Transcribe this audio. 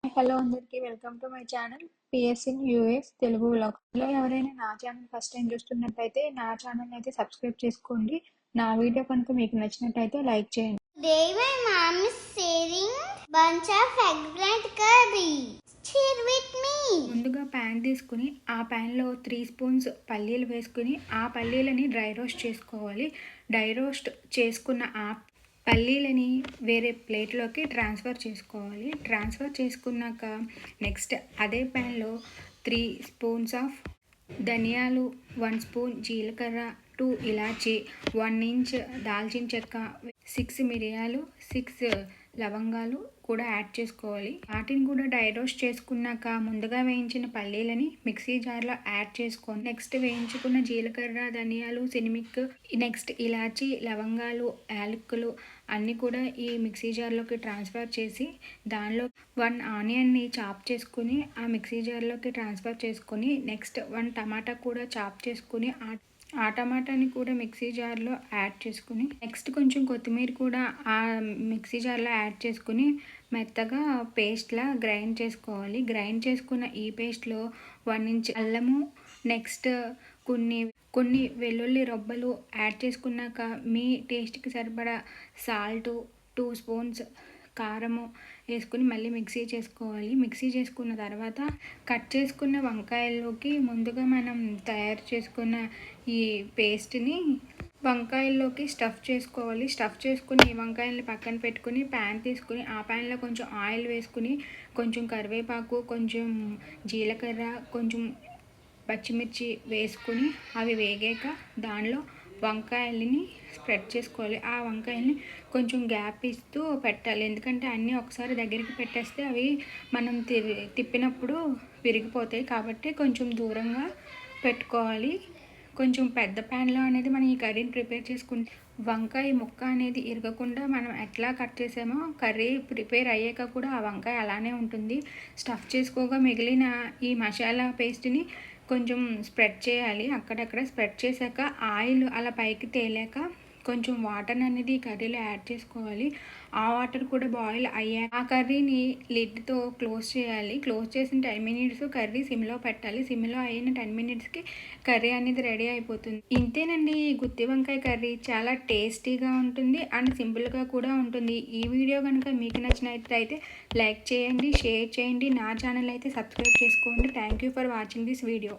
Hello అందరికీ welcome to my channel PS in US Telugu vlogs. లో ఎవరైనా నా ఛానల్ ఫస్ట్ టైం చూస్తున్నట్టయితే నా ఛానల్ అయితే సబ్స్క్రైబ్ చేసుకోండి. నా వీడియో కనుక మీకు నచ్చినట్టయితే లైక్ చేయండి. Today my mom is sharing bunch of eggplant curry. Share with me. ముందుగా ప్యాన్ తీసుకుని ఆ ప్యాన్లో 3 స్పూన్స్ పల్లీలు వేసుకుని ఆ పల్లీలని డ్రై రోస్ట్ చేసుకోవాలి. డ్రై రోస్ట్ చేసుకున్న ఆ పల్లీలని వేరే ప్లేట్లోకి ట్రాన్స్ఫర్ చేసుకోవాలి. ట్రాన్స్ఫర్ చేసుకున్నాక నెక్స్ట్ అదే ప్యాన్లో 3 స్పూన్స్ ఆఫ్ ధనియాలు, 1 స్పూన్ జీలకర్ర, 2 ఇలాచి, 1 ఇంచ్ దాల్చిన చెక్క, 6 మిరియాలు, 6 లవంగాలు కూడా యాడ్ చేసుకోవాలి. వాటిని కూడా డ్రై రోస్ట్ చేసుకున్నాక ముందుగా వేయించిన పల్లీలని మిక్సీ జార్లో యాడ్ చేసుకోండి. నెక్స్ట్ వేయించుకున్న జీలకర్ర, ధనియాలు, సినిమిక్, నెక్స్ట్ ఇలాచి, లవంగాలు, యాలక్కులు అన్నీ కూడా ఈ మిక్సీ జార్లోకి ట్రాన్స్ఫర్ చేసి దానిలో 1 ఆనియన్ని చాప్ చేసుకుని ఆ మిక్సీ జార్లోకి ట్రాన్స్ఫర్ చేసుకొని నెక్స్ట్ 1 టమాటా కూడా చాప్ చేసుకుని ఆ టమాటాని కూడా మిక్సీ జార్లో యాడ్ చేసుకుని నెక్స్ట్ కొంచెం కొత్తిమీర కూడా ఆ మిక్సీ జార్లో యాడ్ చేసుకుని మెత్తగా పేస్ట్లా గ్రైండ్ చేసుకోవాలి. గ్రైండ్ చేసుకున్న ఈ పేస్ట్లో 1 ఇంచ్ అల్లము, నెక్స్ట్ కొన్ని వెల్లుల్లి రొబ్బలు యాడ్ చేసుకున్నాక మీ టేస్ట్కి సరిపడా సాల్టు, 2 స్పూన్స్ కారము వేసుకుని మళ్ళీ మిక్సీ చేసుకోవాలి. మిక్సీ చేసుకున్న తర్వాత కట్ చేసుకున్న వంకాయల్లోకి ముందుగా మనం తయారు చేసుకున్న ఈ పేస్ట్ని వంకాయల్లోకి స్టఫ్ చేసుకోవాలి. స్టఫ్ చేసుకుని ఈ వంకాయల్ని పక్కన పెట్టుకుని ప్యాన్ తీసుకుని ఆ ప్యాన్లో కొంచెం ఆయిల్ వేసుకుని కొంచెం కరివేపాకు, కొంచెం జీలకర్ర, కొంచెం పచ్చిమిర్చి వేసుకుని అవి వేగాక దానిలో వంకాయలని స్ప్రెడ్ చేసుకోవాలి. ఆ వంకాయల్ని కొంచెం గ్యాప్ ఇస్తూ పెట్టాలి. ఎందుకంటే అన్నీ ఒకసారి దగ్గరికి పెట్టేస్తే అవి మనం తిప్పినప్పుడు విరిగిపోతాయి. కాబట్టి కొంచెం దూరంగా పెట్టుకోవాలి. కొంచెం పెద్ద ప్యాన్లో అనేది మనం ఈ కర్రీని ప్రిపేర్ చేసుకుంటే వంకాయ ముక్క అనేది ఇరగకుండా మనం ఎట్లా కట్ చేసామో కర్రీ ప్రిపేర్ అయ్యాక కూడా ఆ వంకాయ అలానే ఉంటుంది. స్టఫ్ చేసుకోగా మిగిలిన ఈ మసాలా పేస్ట్ని కొంచెం స్ప్రెడ్ చేయాలి. అక్కడక్కడ స్ప్రెడ్ చేశాక ఆయిల్ అలా పైకి తేలాక కొంచెం వాటర్ అనేది కర్రీలో యాడ్ చేసుకోవాలి. ఆ వాటర్ కూడా బాయిల్ అయ్యాక ఆ కర్రీని లిడ్తో క్లోజ్ చేయాలి. క్లోజ్ చేసిన 10 మినిట్స్ కర్రీ సిమ్లో పెట్టాలి. సిమ్లో అయిన 10 మినిట్స్కి కర్రీ అనేది రెడీ అయిపోతుంది. ఇంతేనండి, ఈ గుత్తి వంకాయ కర్రీ చాలా టేస్టీగా ఉంటుంది అండ్ సింపుల్గా కూడా ఉంటుంది. ఈ వీడియో కనుక మీకు నచ్చినట్లయితే లైక్ చేయండి, షేర్ చేయండి. నా ఛానల్ అయితే సబ్స్క్రైబ్ చేసుకోండి. Thank you for watching this video.